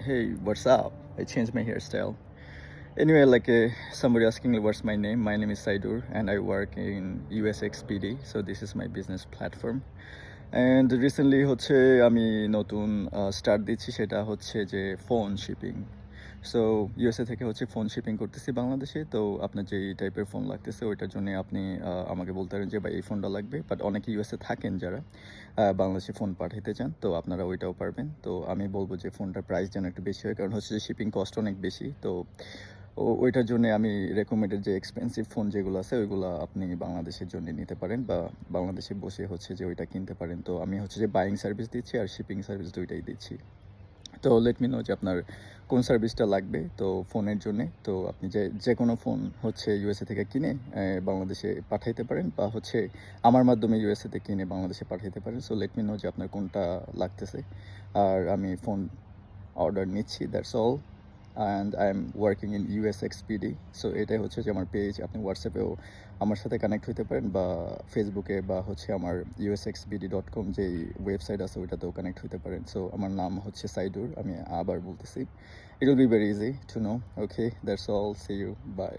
Hey, what's up? I changed my hairstyle. Anyway, somebody asking me what's my name. My name is Saidur, and I work in USXPD. So this is my business platform. And recently হচ্ছে আমি নতুন start দিচ্ছি, সেটা হচ্ছে যে phone shipping. So USA থেকে হচ্ছে phone shipping করতেছি বাংলাদেশে। তো আপনার যেই টাইপের ফোন লাগতেছে ওইটার জন্য আপনি আমাকে বলতে পারেন যে ভাই এই ফোনটা লাগবে। বাট অনেকে ইউএসএ থাকেন যারা বাংলাদেশে ফোন পাঠাইতে চান, তো আপনারা ওইটাও পারবেন। তো আমি বলবো যে ফোনটার প্রাইস যেন একটু বেশি হয়, কারণ হচ্ছে যে শিপিং কস্ট অনেক বেশি। তো ওইটার জন্য আমি রেকমেন্ডেড যে এক্সপেন্সিভ ফোন যেগুলো আছে ওইগুলো আপনি বাংলাদেশের জন্য নিতে পারেন, বা বাংলাদেশে বসে হচ্ছে যে ওইটা কিনতে পারেন। তো আমি হচ্ছে যে বাইং সার্ভিস দিচ্ছি আর শিপিং সার্ভিস দুইটাই দিচ্ছি। তো লেট মি নো যে আপনার কোন সার্ভিসটা লাগবে তো ফোনের জন্যে। তো আপনি যে কোনো ফোন হচ্ছে ইউএসএ থেকে কিনে বাংলাদেশে পাঠাইতে পারেন, বা হচ্ছে আমার মাধ্যমে ইউএসএতে কিনে বাংলাদেশে পাঠাইতে পারেন। সো লেট মি নো যে আপনার কোনটা লাগতেছে, আর আমি ফোন অর্ডার নিচ্ছি। That's all. And I am working in ইউএসএক্সপিডি। সো এটাই হচ্ছে যে আমার পেজ। আপনি হোয়াটসঅ্যাপেও আমার সাথে কানেক্ট হতে পারেন, বা ফেসবুকে, বা হচ্ছে আমার usxbd.com যেই ওয়েবসাইট আছে ওইটাতেও কানেক্ট হতে পারেন। সো আমার নাম হচ্ছে সাইদুর। আমি আবার বলতেছি, it will be very easy to know. Okay, that's all. See you, by.